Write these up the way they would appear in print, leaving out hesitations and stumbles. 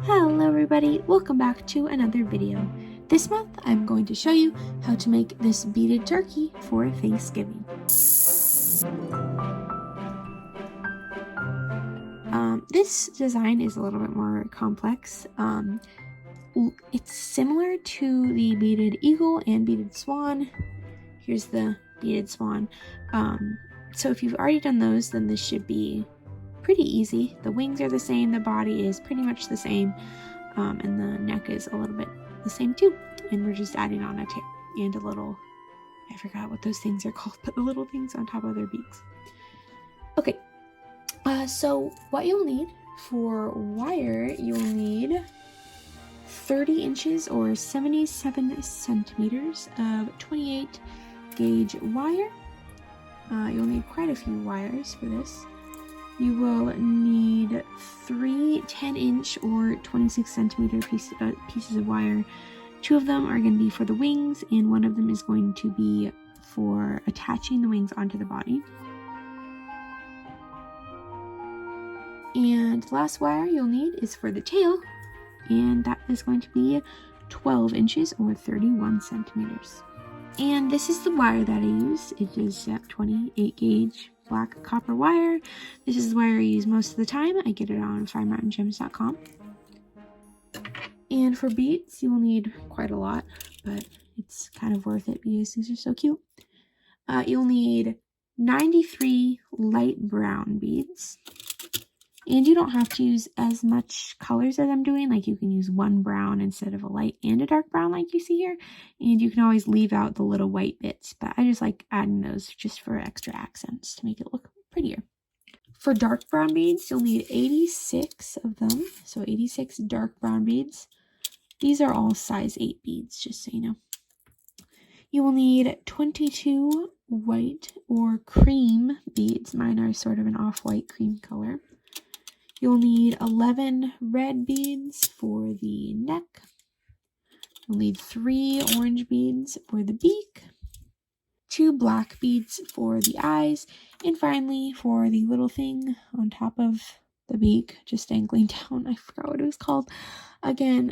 Hello everybody, welcome back to another video. This month I'm going to show you how to make this beaded turkey for Thanksgiving. This design is a little bit more complex. It's similar to the beaded eagle and beaded swan. Here's the beaded swan. So if you've already done those, then this should be pretty easy. The wings are the same, the body is pretty much the same, and the neck is a little bit the same too. And we're just adding on a tail and a little, I forgot what those things are called, but the little things on top of their beaks. Okay, so what you'll need for wire, you'll need 30 inches or 77 centimeters of 28 gauge wire. You'll need quite a few wires for this. You will need 3 10-inch or 26 centimeter pieces of wire. 2 of them are going to be for the wings, and 1 of them is going to be for attaching the wings onto the body. And the last wire you'll need is for the tail, and that is going to be 12 inches or 31 centimeters. And this is the wire that I use. It is 28 gauge black copper wire. This is the wire I use most of the time. I get it on firemountaingems.com. And for beads, you will need quite a lot, but it's kind of worth it because these are so cute. You'll need 93 light brown beads. And you don't have to use as much colors as I'm doing. Like, you can use 1 brown instead of a light and a dark brown like you see here. And you can always leave out the little white bits, but I just like adding those just for extra accents to make it look prettier. For dark brown beads, you'll need 86 of them. So 86 dark brown beads. These are all size 8 beads, just so you know. You will need 22 white or cream beads. Mine are sort of an off-white cream color. You'll need 11 red beads for the neck. You'll need 3 orange beads for the beak, 2 black beads for the eyes, and finally for the little thing on top of the beak, just dangling down. I forgot what it was called. Again,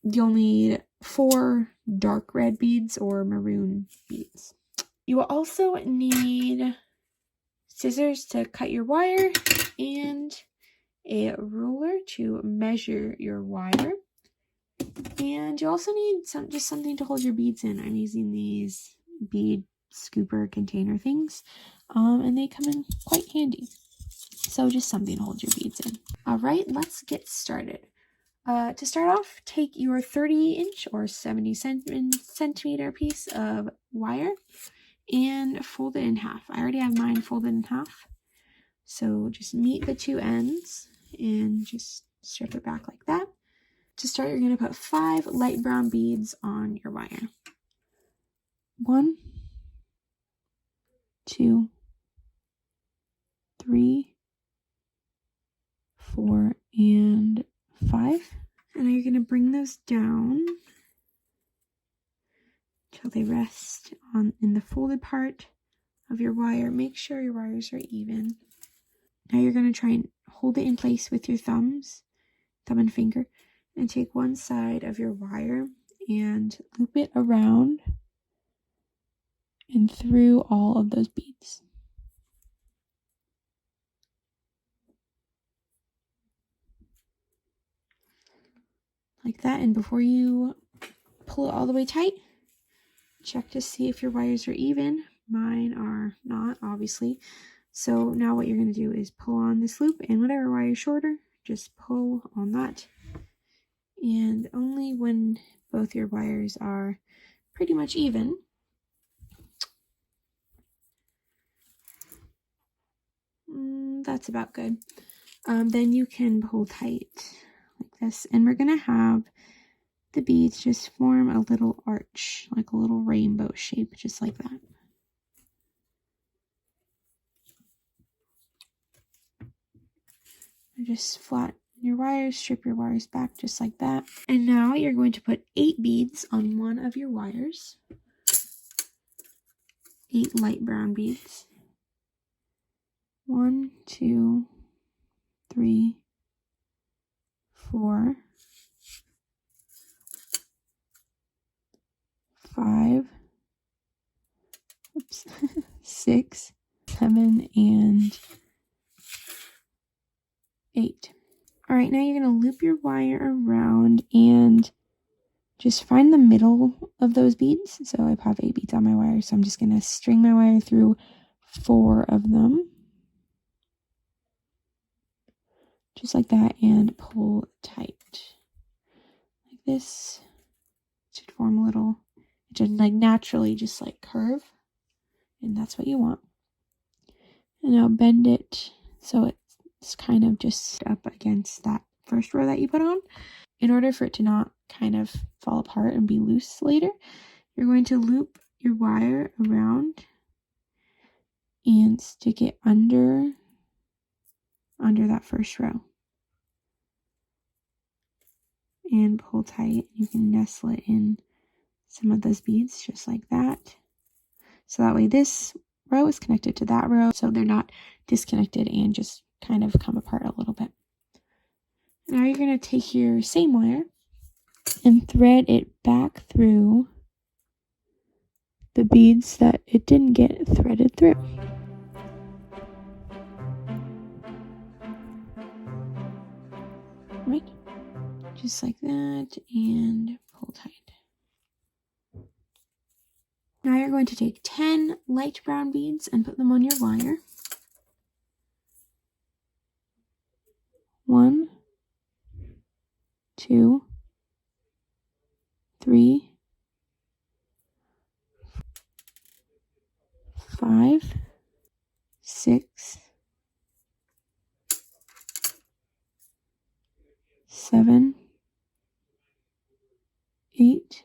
you'll need 4 dark red beads or maroon beads. You will also need scissors to cut your wire and a ruler to measure your wire. And you also need just something to hold your beads in. I'm using these bead scooper container things, and they come in quite handy. So just something to hold your beads in. All right, let's get started. To start off, take your 30-inch or 70 centimeter piece of wire and fold it in half. I already have mine folded in half. So just meet the 2 ends and just strip it back like that. To start, you're going to put 5 light brown beads on your wire. 1, 2, 3, 4, and 5. And now you're going to bring those down until they rest in the folded part of your wire. Make sure your wires are even. Now you're going to try and hold it in place with your thumb and finger, and take one side of your wire and loop it around and through all of those beads. Like that. And before you pull it all the way tight, check to see if your wires are even. Mine are not, obviously. So now what you're going to do is pull on this loop, and whatever wire is shorter, just pull on that. And only when both your wires are pretty much even, that's about good, then you can pull tight like this. And we're going to have the beads just form a little arch, like a little rainbow shape, just like that. Just flatten your wires, strip your wires back just like that. And now you're going to put 8 beads on one of your wires. 8 light brown beads. 1, 2, 3, 4, 5, oops, 6, 7, and 8. All right, now you're going to loop your wire around and just find the middle of those beads. So I have 8 beads on my wire, so I'm just going to string my wire through 4 of them. Just like that, and pull tight. Like this. It should form a little, it should like naturally just like curve. And that's what you want. And now bend it so it's kind of just up against that first row that you put on. In order for it to not kind of fall apart and be loose later, you're going to loop your wire around and stick it under that first row. And pull tight. You can nestle it in some of those beads just like that. So that way this row is connected to that row, so they're not disconnected and just kind of come apart a little bit. Now you're going to take your same wire and thread it back through the beads that it didn't get threaded through. Right? Just like that, and pull tight. Now you're going to take 10 light brown beads and put them on your wire. 1, 2, 3, 5, 6, 7, 8,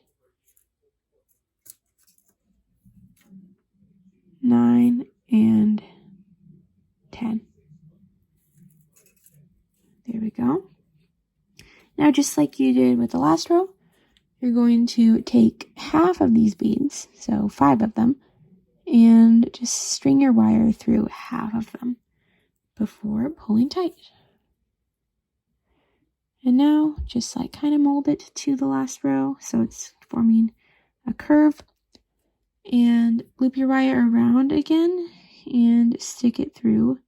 9, and 10. There we go. Now, just like you did with the last row, you're going to take half of these beads, so 5 of them, and just string your wire through half of them before pulling tight. And now just like kind of mold it to the last row so it's forming a curve, and loop your wire around again and stick it through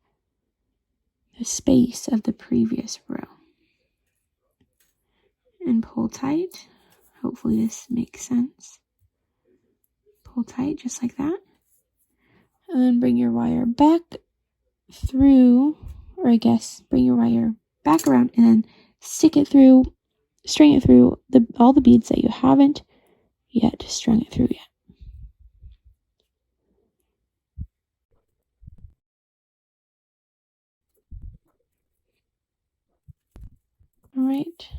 the space of the previous row and pull tight. Hopefully this makes sense. Pull tight just like that, and then bring your wire back through, or I guess bring your wire back around and then stick it through, string it through all the beads that you haven't yet strung it through yet. All right,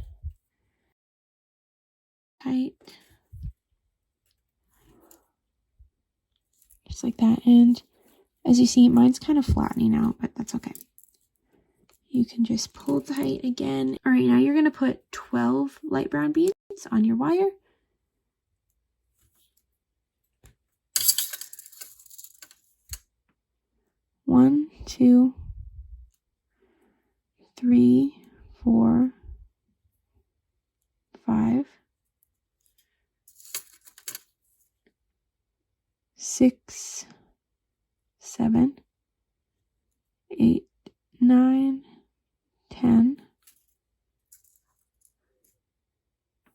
tight, just like that. And as you see, mine's kind of flattening out, but that's okay. You can just pull tight again. All right, now you're gonna put 12 light brown beads on your wire. One, 2, 3, 4, 5, 6, 7, 8, 9, 10,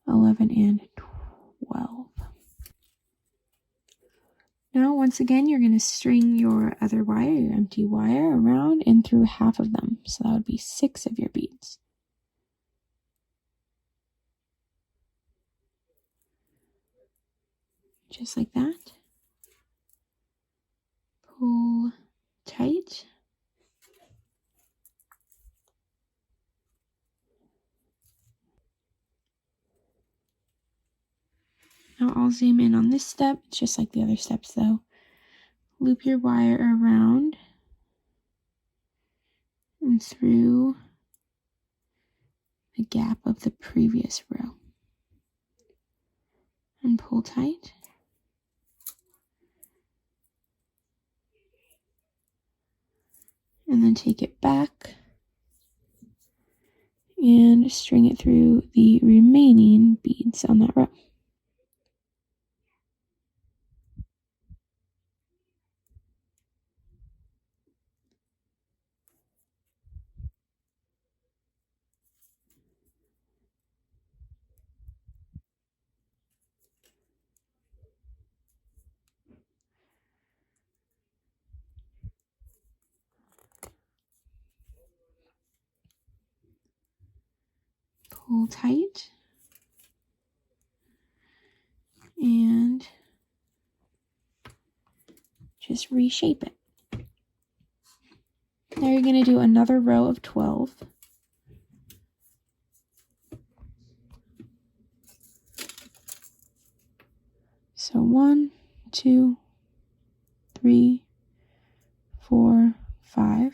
11, and 12. Now, once again, you're going to string your other wire, your empty wire, around and through half of them. So that would be 6 of your beads. Just like that. Pull tight. Now I'll zoom in on this step. It's just like the other steps though. Loop your wire around and through the gap of the previous row. And pull tight. And then take it back and string it through the remaining beads on that row. Pull tight and just reshape it. Now you're going to do another row of 12. So 1, 2, 3, 4, 5,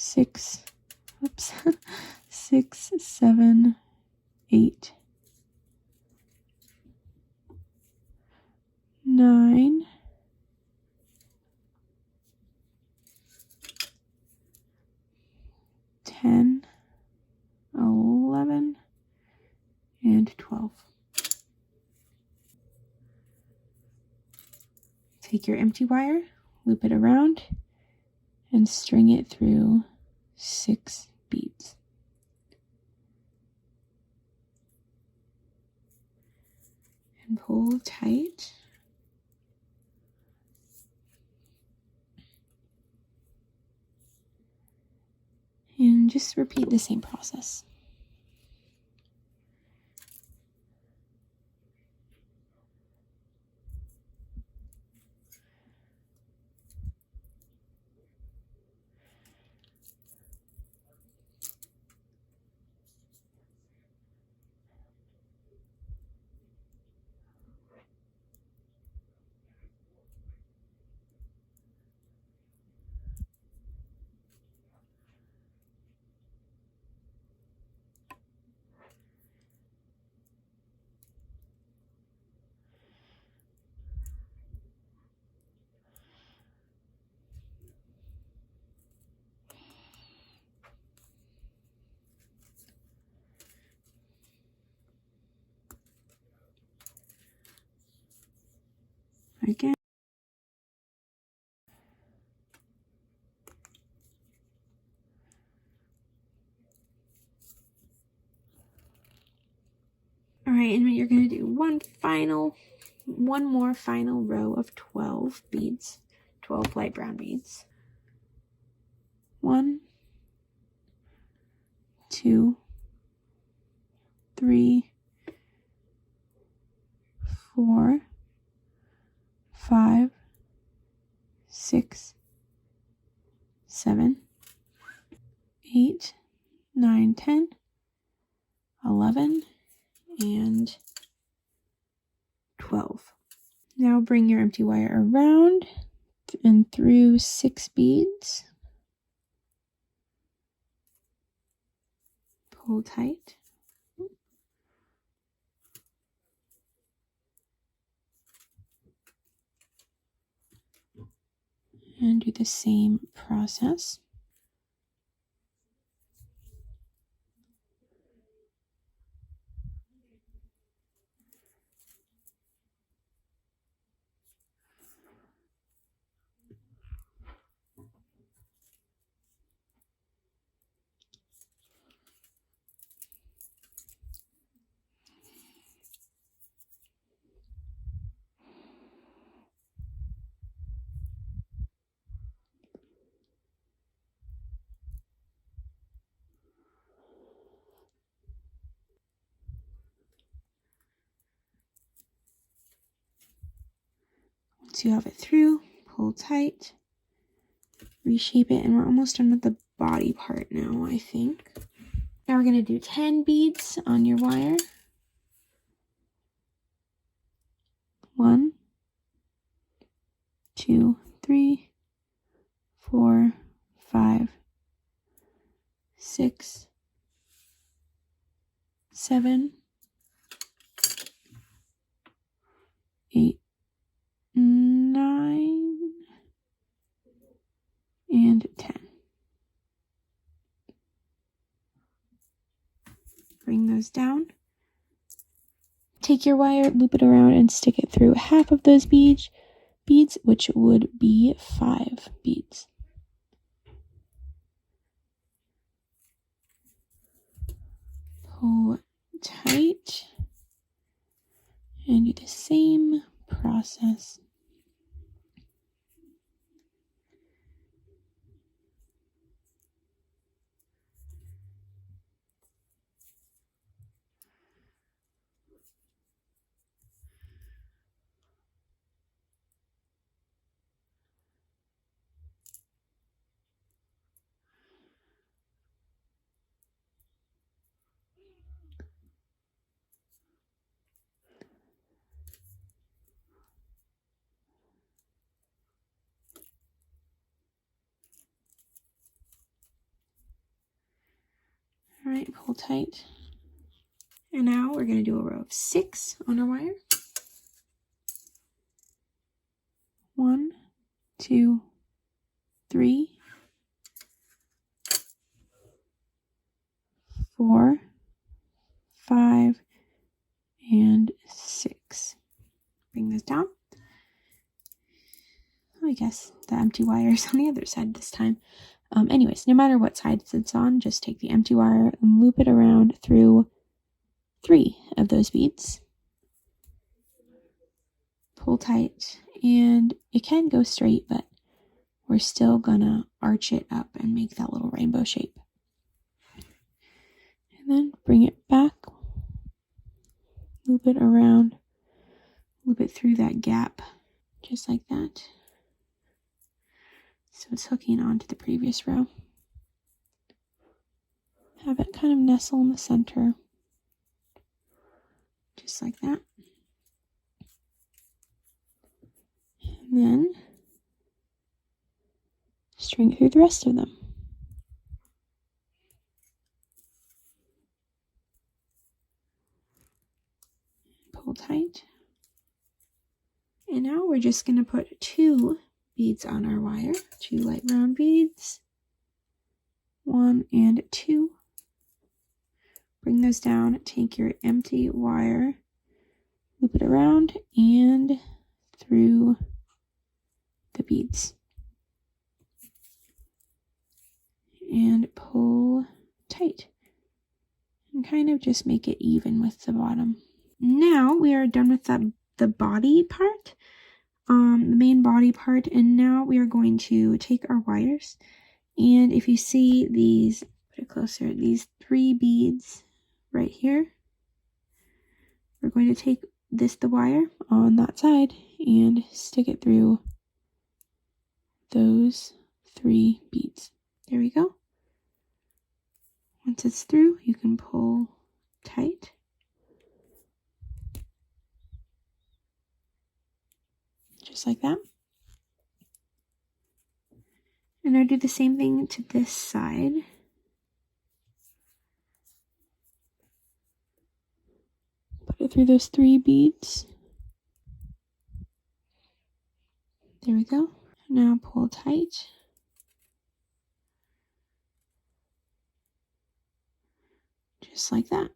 6, oops, 6, 7, 8, 9, 10, 11, and 12. Take your empty wire, loop it around, and string it through 6 beads. And pull tight. And just repeat the same process. Again. All right, and you're going to do one more final row of 12 beads, 12 light brown beads. 1, 2, 3, 4, 5, 6, 7, 8, 9, 10, 11, and 12. Now bring your empty wire around and through 6 beads. Pull tight. And do the same process. Once you have it through, pull tight, reshape it, and we're almost done with the body part now, I think. Now we're going to do 10 beads on your wire. 1, 2, 3, 4, 5, 6, 7, 8, 9, and 10. those down. Take your wire, loop it around, and stick it through half of those beads, which would be 5 beads. Pull tight and do the same process. All right, pull tight. And now we're going to do a row of 6 on our wire. 1, 2, 3, 4, 5, and 6. Bring this down. I guess the empty wire is on the other side this time. Anyways, no matter what side it's on, just take the empty wire and loop it around through 3 of those beads. Pull tight, and it can go straight, but we're still gonna arch it up and make that little rainbow shape. And then bring it back, loop it around, loop it through that gap, just like that. So it's hooking onto the previous row. Have it kind of nestle in the center, just like that. And then string through the rest of them. Pull tight. And now we're just going to put 2 beads on our wire, 2 light brown beads, 1 and 2. Bring those down, take your empty wire, loop it around and through the beads. And pull tight. And kind of just make it even with the bottom. Now we are done with the body part. The main body part, and now we are going to take our wires, and if you see these, put it closer, these 3 beads right here, we're going to take the wire on that side and stick it through those 3 beads. There we go. Once it's through, you can pull tight. Just like that. And I do the same thing to this side. Put it through those 3 beads. There we go. Now pull tight. Just like that.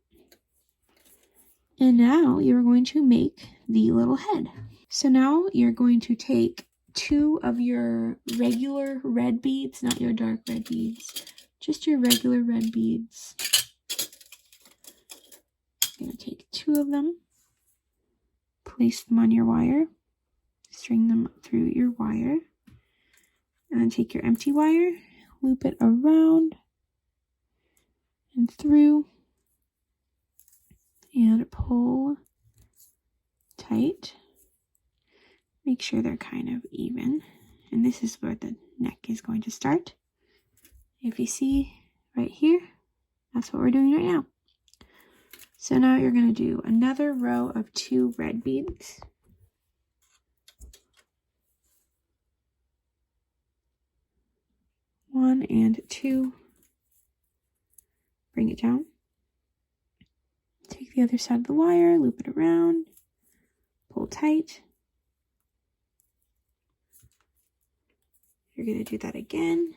And now you're going to make the little head. So now you're going to take 2 of your regular red beads, not your dark red beads, just your regular red beads. You're going to take 2 of them, place them on your wire, string them through your wire, and then take your empty wire, loop it around and through, and pull tight. Make sure they're kind of even, and this is where the neck is going to start. If you see right here, that's what we're doing right now. So now you're going to do another row of 2 red beads. One and 2. Bring it down. Take the other side of the wire, loop it around, pull tight. You're going to do that again.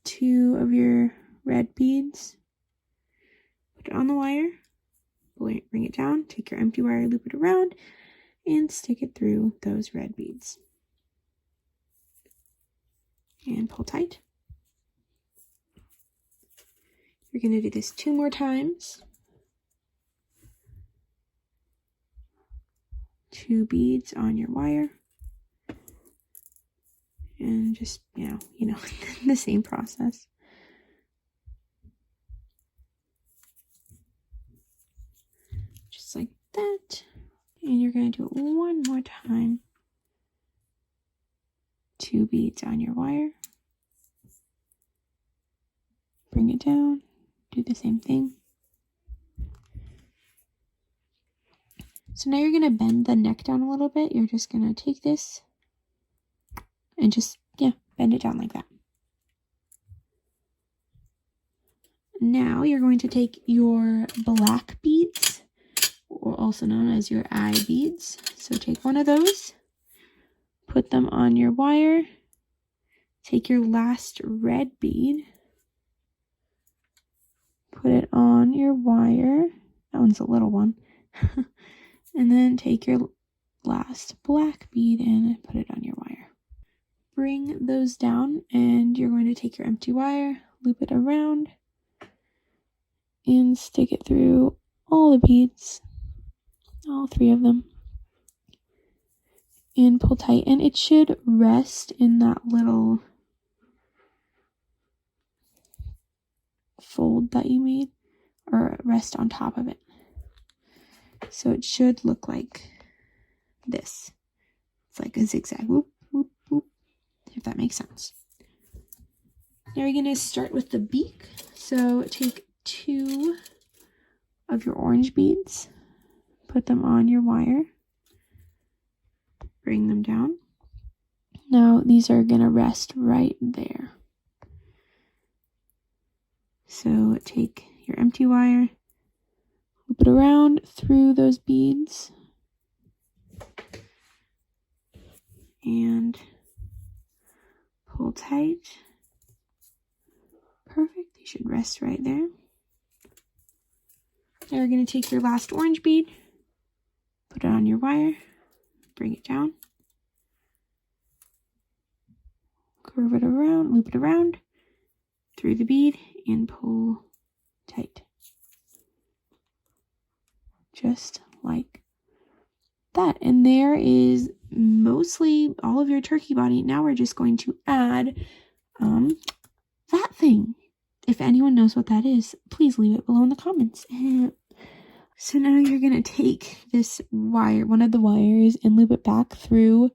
2 of your red beads. put it on the wire, bring it down, take your empty wire, loop it around, and stick it through those red beads. And pull tight. You're going to do this 2 more times. 2 beads on your wire. And just, you know, the same process. Just like that. And you're going to do it 1 more time. 2 beads on your wire. Bring it down. Do the same thing. So now you're going to bend the neck down a little bit. You're just going to take this and just, bend it down like that. Now you're going to take your black beads, or also known as your eye beads. So take one of those, put them on your wire, take your last red bead, put it on your wire. That one's a little one. And then take your last black bead and put it on your wire. Bring those down, and you're going to take your empty wire, loop it around, and stick it through all the beads, all 3 of them, and pull tight. And it should rest in that little fold that you made, or rest on top of it. So it should look like this. It's like a zigzag, whoop, whoop, whoop, if that makes sense. Now you're going to start with the beak. So take 2 of your orange beads, put them on your wire, bring them down. Now these are going to rest right there. So take your empty wire, loop it around through those beads, and pull tight. Perfect. They should rest right there. Now you're going to take your last orange bead, put it on your wire, bring it down, curve it around, loop it around through the bead, and pull tight. Just like that. And there is mostly all of your turkey body. Now we're just going to add that thing. If anyone knows what that is, please leave it below in the comments. So now you're going to take this wire, one of the wires, and loop it back through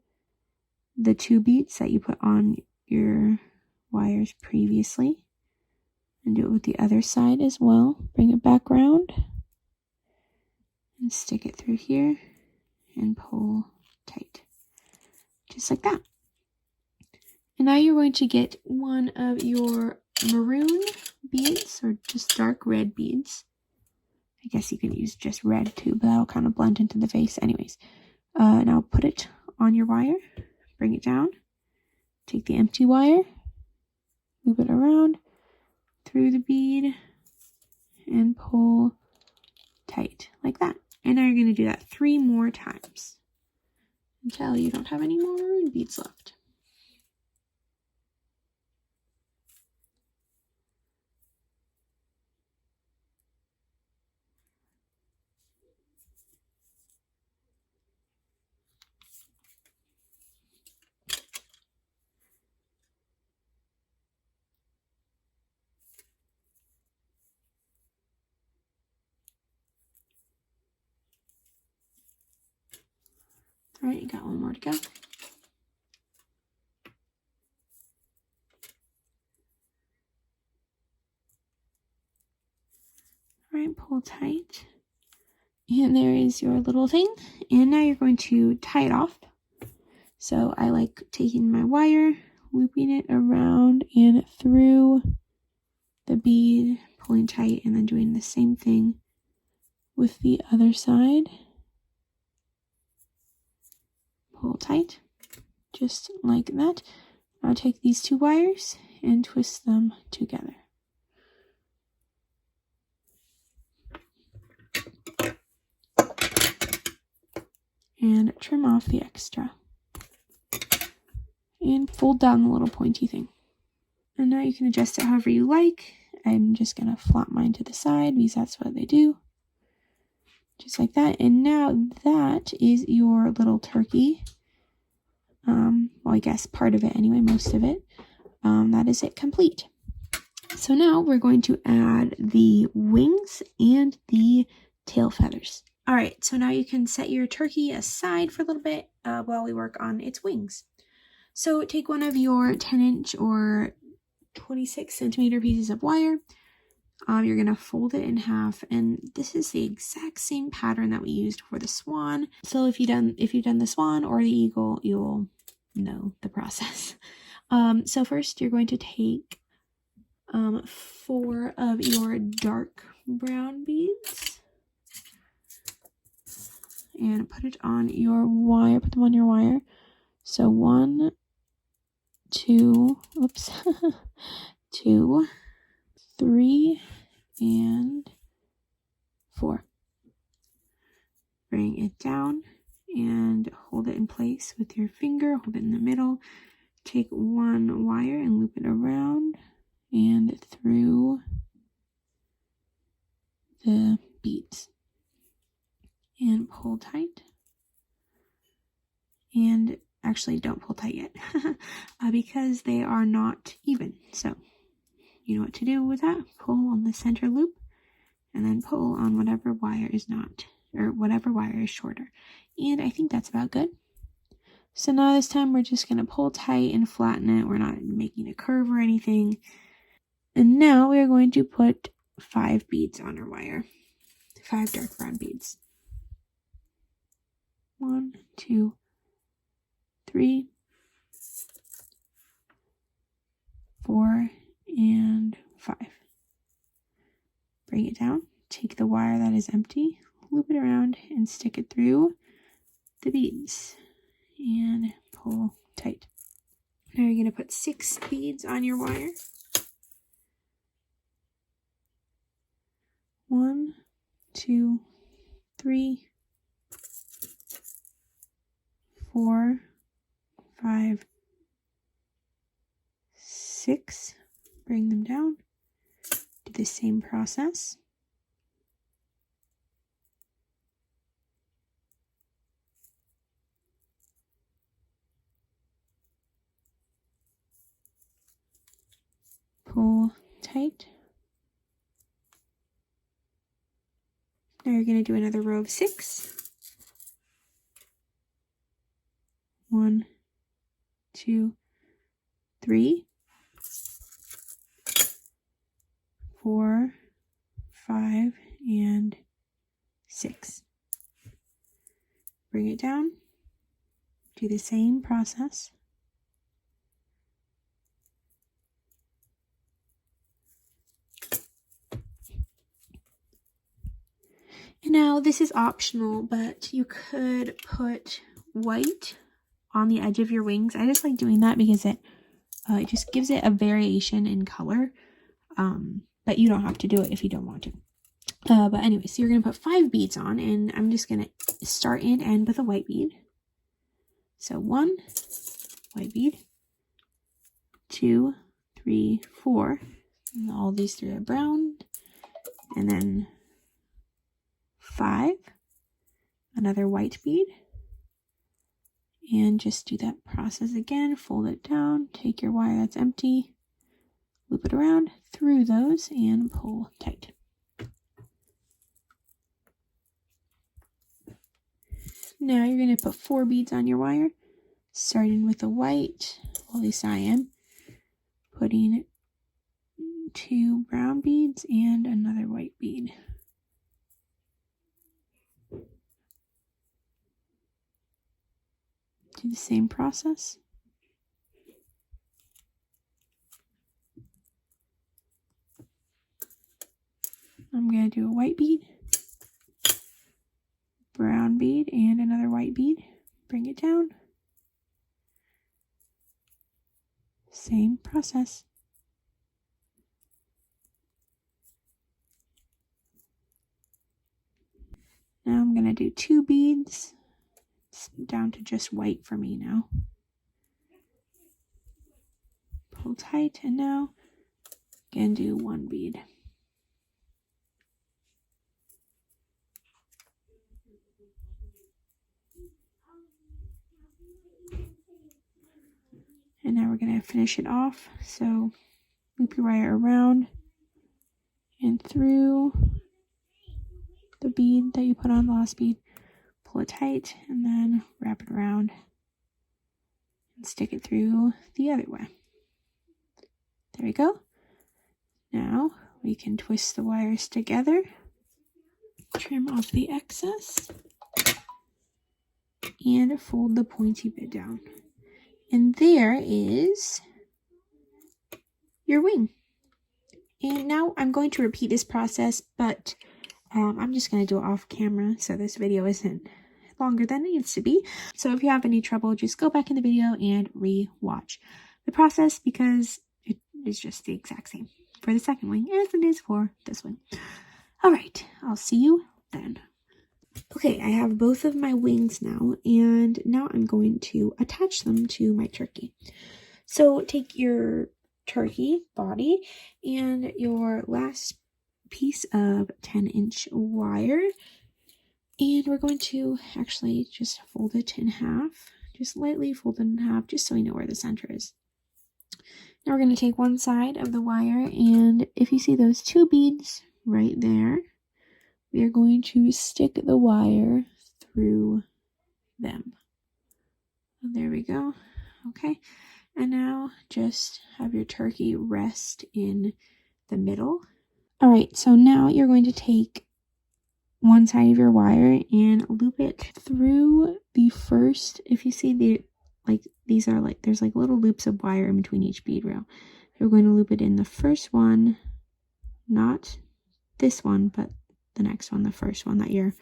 the 2 beads that you put on your wires previously. And do it with the other side as well. Bring it back around and stick it through here and pull tight. Just like that. And now you're going to get one of your maroon beads, or just dark red beads. I guess you can use just red too, but that'll kind of blend into the face anyways. Now put it on your wire, bring it down, take the empty wire, loop it around through the bead, and pull tight like that. And now you're going to do that 3 more times until you don't have any more maroon beads left. All right, you got 1 more to go. All right, pull tight. And there is your little thing. And now you're going to tie it off. So I like taking my wire, looping it around and through the bead, pulling tight, and then doing the same thing with the other side. Pull tight, just like that. Now take these 2 wires and twist them together. and trim off the extra. And fold down the little pointy thing. And now you can adjust it however you like. I'm just going to flop mine to the side because that's what they do. Just like that. And now that is your little turkey. Well, I guess part of it anyway, most of it. That is it complete. So now we're going to add the wings and the tail feathers. All right, so now you can set your turkey aside for a little bit while we work on its wings. So take one of your 10-inch or 26-centimeter pieces of wire. You're going to fold it in half, and this is the exact same pattern that we used for the swan. So if you've done the swan or the eagle, you'll know the process. So first you're going to take 4 of your dark brown beads and put it on your wire. Put them on your wire. So 1, 2, oops, 2, 3, and 4. Bring it down and hold it in place with your finger. Hold it in the middle. Take one wire and loop it around and through the beads. And pull tight. And actually don't pull tight yet because they are not even. So you know what to do with that. Pull on the center loop and then pull on whatever wire is not, or whatever wire is shorter. And I think that's about good. So now this time we're just going to pull tight and flatten it. We're not making a curve or anything. And now we're going to put 5 beads on our wire. 5 dark brown beads. 1, 2, 3, 4, and 5. Bring it down. Take the wire that is empty, loop it around, and stick it through the beads. And pull tight. Now you're going to put 6 beads on your wire. 1, 2, 3, 4, 5, 6. Bring them down. Do the same process. Pull tight. Now you're going to do another row of 6. 1, 2, 3, 4, 5, and 6. Bring it down. Do the same process. And now this is optional, but you could put white on the edge of your wings. I just like doing that because it just gives it a variation in color. But you don't have to do it if you don't want to. But anyway, so you're going to put 5 beads on, and I'm just going to start and end with a white bead. So 1 white bead, 2, 3, 4. And all these 3 are brown. And then 5, another white bead. And just do that process again. Fold it down, take your wire that's empty, loop it around through those, and pull tight. Now you're going to put 4 beads on your wire, starting with the white, well, at least I am, putting 2 brown beads and another white bead. Do the same process. I'm going to do a white bead, brown bead, and another white bead. Bring it down. Same process. Now I'm going to do 2 beads, it's down to just white for me now. Pull tight, and now again do one bead. And now we're going to finish it off. So loop your wire around and through the bead that you put on the last bead. Pull it tight and then wrap it around and stick it through the other way. There we go. Now we can twist the wires together, trim off the excess, and fold the pointy bit down. And there is your wing. And now I'm going to repeat this process, but I'm just going to do it off camera so this video isn't longer than it needs to be. So if you have any trouble, just go back in the video and re-watch the process because it is just the exact same for the second wing as it is for this wing. All right, I'll see you then. Okay, I have both of my wings now, and now I'm going to attach them to my turkey. So take your turkey body and your last piece of 10-inch wire, and we're going to actually just fold it in half, just lightly fold it in half, just so we know where the center is. Now we're going to take one side of the wire, and if you see those two beads right there, we are going to stick the wire through them. There we go. Okay, and now just have your turkey rest in the middle. All right, so now you're going to take one side of your wire and loop it through the first, if you see the, like, these are like, there's like little loops of wire in between each bead row. You're going to loop it in the first one, not this one, but the next one, the first one that your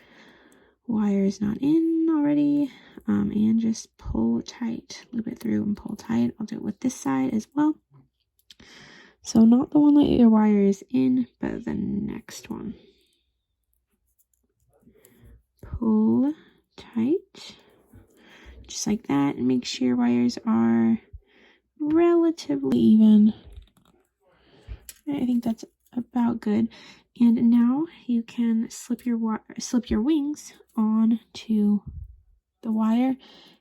wire is not in already, and just pull tight, loop it through and pull tight. I'll do it with this side as well. So not the one that your wire is in, but the next one. Pull tight, just like that, and make sure your wires are relatively even. I think that's about good. And now you can slip your wings onto the wire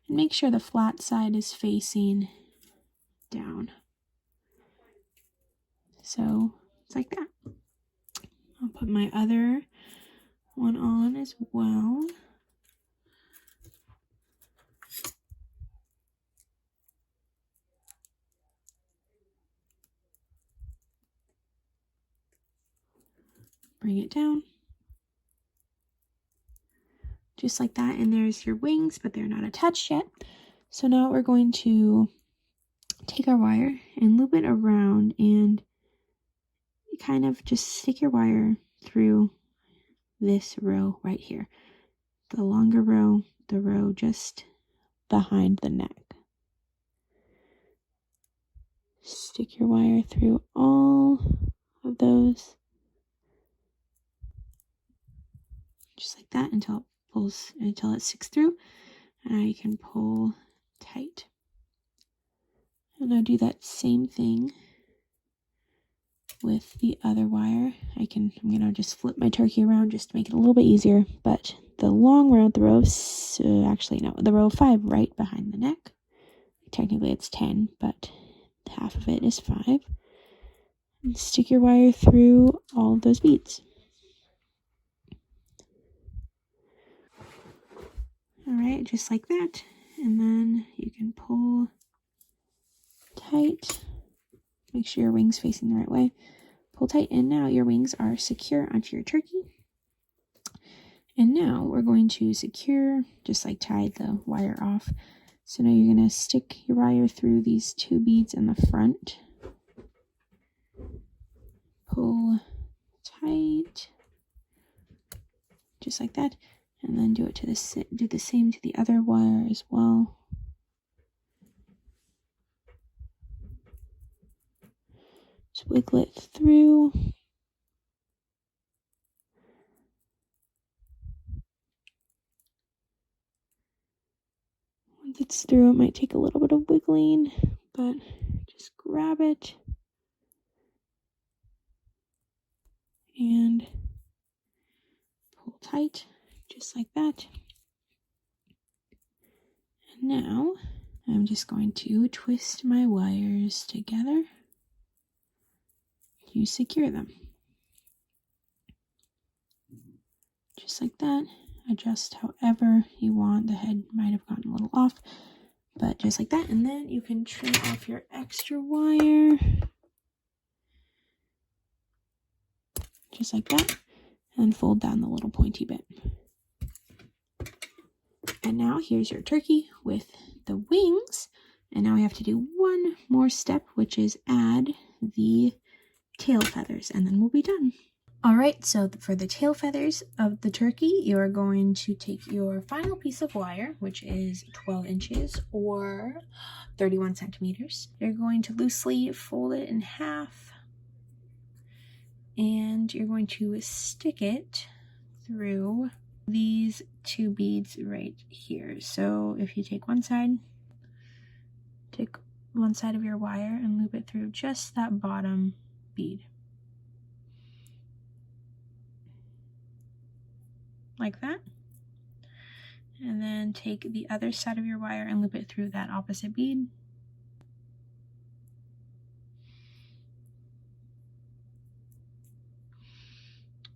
and make sure the flat side is facing down. So it's like that. I'll put my other one on as well. Bring it down. Just like that, and there's your wings, but they're not attached yet. So now we're going to take our wire and loop it around and kind of just stick your wire through this row right here. The longer row, the row just behind the neck. Stick your wire through all of those. Just like that until it sticks through, and now you can pull tight. And I'll do that same thing with the other wire. I'm gonna just flip my turkey around just to make it a little bit easier, but the long row, the row 5 right behind the neck. Technically it's 10, but half of it is 5. And stick your wire through all of those beads. Alright, just like that. And then you can pull tight. Make sure your wing's facing the right way. Pull tight, and now your wings are secure onto your turkey. And now we're going to secure, just like tie the wire off. So now you're going to stick your wire through these two beads in the front. Pull tight, just like that. And then do the same to the other wire as well. Just wiggle it through. gets through. It might take a little bit of wiggling, but just grab it and pull tight, just like that. And now I'm just going to twist my wires together to secure them. Just like that. Adjust however you want. The head might have gotten a little off, but just like that. And then you can trim off your extra wire. Just like that. And fold down the little pointy bit. And now here's your turkey with the wings. And now we have to do one more step, which is add the tail feathers, and then we'll be done. Alright, so for the tail feathers of the turkey, you're going to take your final piece of wire, which is 12 inches or 31 centimeters. You're going to loosely fold it in half, and you're going to stick it through these two beads right here. So if you take one side of your wire and loop it through just that bottom bead. Like that. And then take the other side of your wire and loop it through that opposite bead.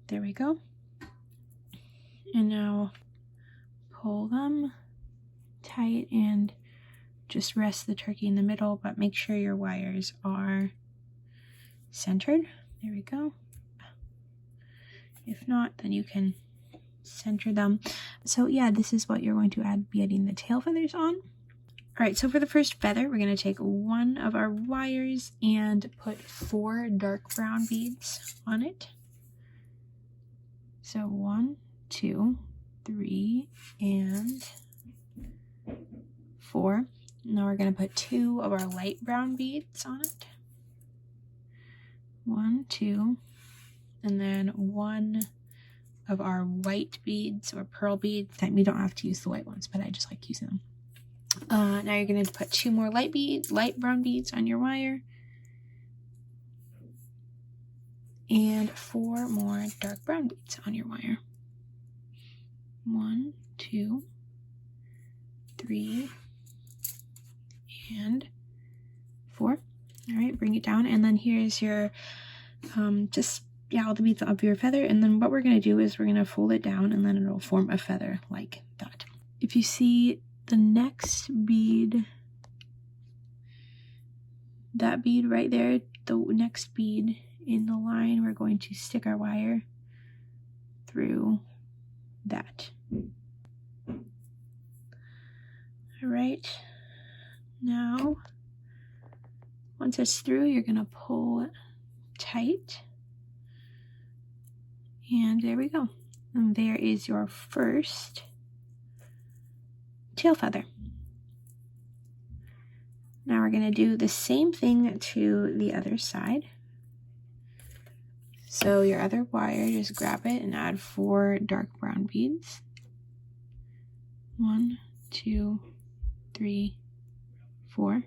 There we go. And now pull them tight and just rest the turkey in the middle, but make sure your wires are centered. There we go. If not, then you can center them. So yeah, this is what you're going to add beading the tail feathers on. Alright, so for the first feather, we're going to take one of our wires and put 4 dark brown beads on it. So 1, 2, 3, and 4. Now we're going to put 2 of our light brown beads on it. 1, 2, and then 1 of our white beads or pearl beads. You don't have to use the white ones, but I just like using them. Now you're going to put 2 more light brown beads on your wire, and 4 more dark brown beads on your wire. 1, 2, 3, and 4. All right, bring it down, and then here's your all the beads of your feather. And then what we're going to do is we're going to fold it down, and then it'll form a feather like that. If you see the next bead, that bead right there, the next bead in the line, we're going to stick our wire through that. All right, now once it's through, you're going to pull it tight. And there we go. And there is your first tail feather. Now we're going to do the same thing to the other side. So your other wire, just grab it and add 4 dark brown beads. 1, 2, 3, 4.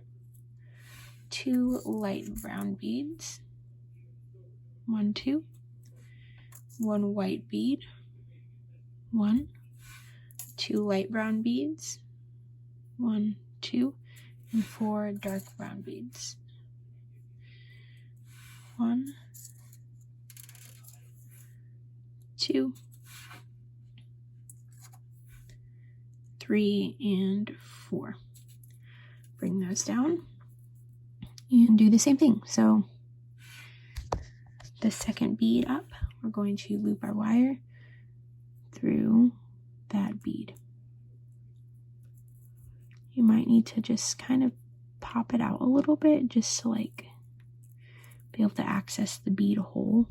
2 light brown beads. 1, 2. 1 white bead. 1. 2 light brown beads. 1, 2, and 4 dark brown beads. 1, 2, 3, and 4. Bring those down and do the same thing. So the second bead up, we're going to loop our wire through that bead. You might need to just kind of pop it out a little bit just to like be able to access the bead hole.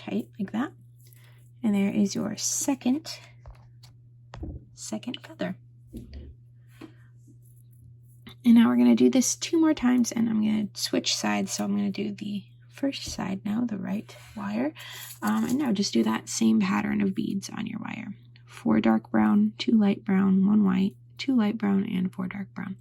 tight like that. And there is your second feather. And now we're going to do this 2 more times, and I'm going to switch sides. So I'm going to do the first side now, the right wire. And now just do that same pattern of beads on your wire. 4 dark brown, 2 light brown, 1 white, 2 light brown, and 4 dark brown.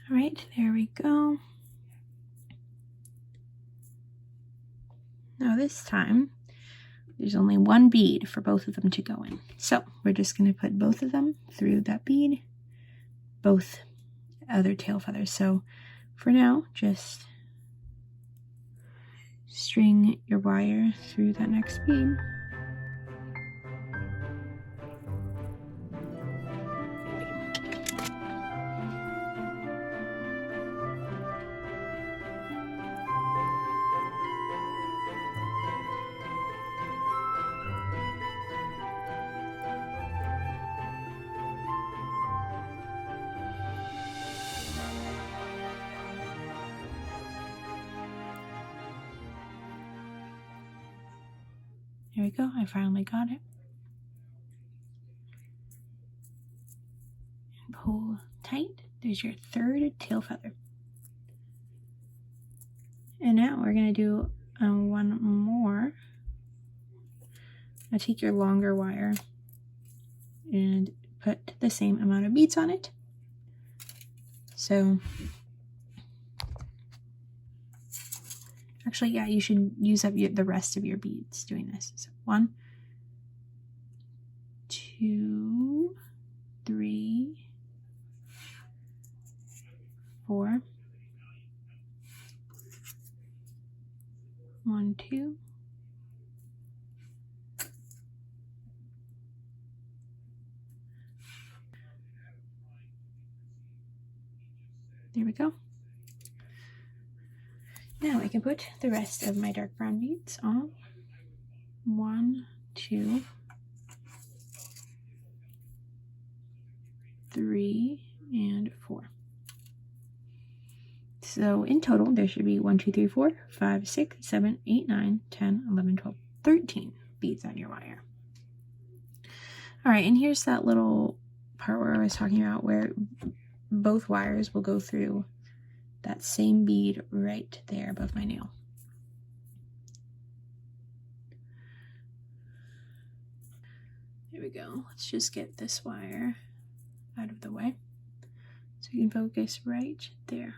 All right, there we go. Now this time, there's only 1 bead for both of them to go in. So we're just going to put both of them through that bead, both other tail feathers. So for now, just string your wire through that next bead. There we go, I finally got it. And pull tight. There's your 3rd tail feather. And now we're going to do 1 more. Now take your longer wire and put the same amount of beads on it. So actually, yeah, you should use up the rest of your beads doing this. So 1, 2, 3, 4, 1, 2, 3. There we go. Now I can put the rest of my dark brown beads on. 1, 2, 3, and 4. So in total, there should be 1, 2, 3, 4, 5, 6, 7, 8, 9, 10, 11, 12, 13 beads on your wire. All right, and here's that little part where I was talking about where both wires will go through that same bead right there above my nail. There we go. Let's just get this wire out of the way so you can focus right there.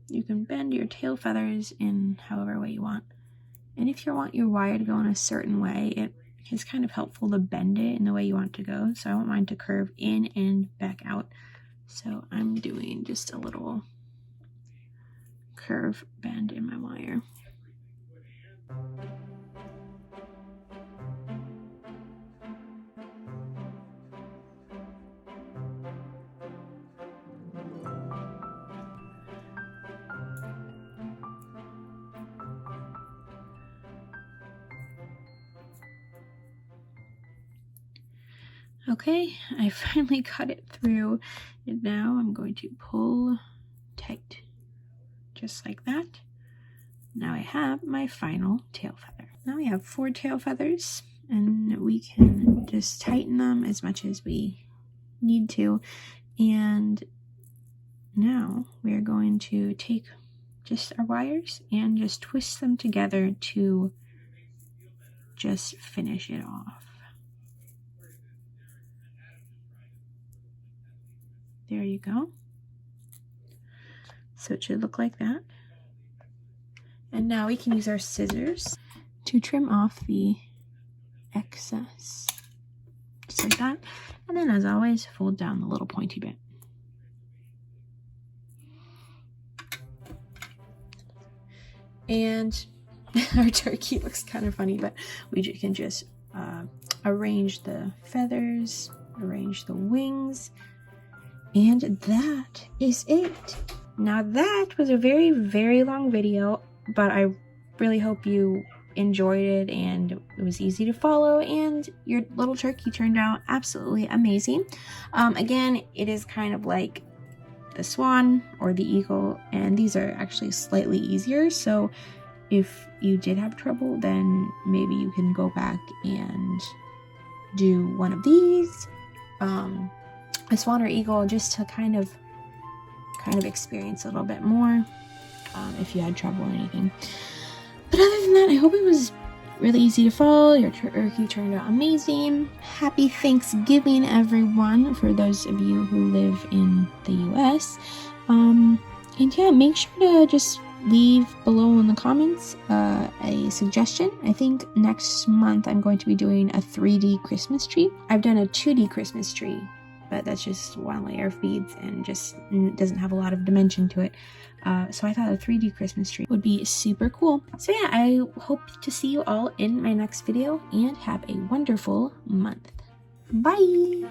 You can bend your tail feathers in however way you want. And if you want your wire to go in a certain way, it is kind of helpful to bend it in the way you want to go. So I want mine to curve in and back out. So I'm doing just a little curve bend in my wire. Okay, I finally got it through, and now I'm going to pull tight, just like that. Now I have my final tail feather. Now we have 4 tail feathers, and we can just tighten them as much as we need to. And now we're going to take just our wires and just twist them together to just finish it off. There you go. So it should look like that. And now we can use our scissors to trim off the excess. Just like that. And then as always, fold down the little pointy bit. And our turkey looks kind of funny, but we can just arrange the feathers, arrange the wings, and that is it. Now that was a very, very long video, but I really hope you enjoyed it and it was easy to follow, and your little turkey turned out absolutely amazing. Again, it is kind of like the swan or the eagle, and these are actually slightly easier, so if you did have trouble, then maybe you can go back and do one of these, a swan or eagle, just to kind of experience a little bit more, if you had trouble or anything. But other than that, I hope it was really easy to follow. Your turkey turned out amazing. Happy Thanksgiving, everyone, for those of you who live in the US. And yeah, make sure to just leave below in the comments a suggestion. I think next month I'm going to be doing a 3D Christmas tree. I've done a 2D Christmas tree, but that's just one layer of beads and just doesn't have a lot of dimension to it. So I thought a 3D Christmas tree would be super cool. So yeah, I hope to see you all in my next video, and have a wonderful month. Bye!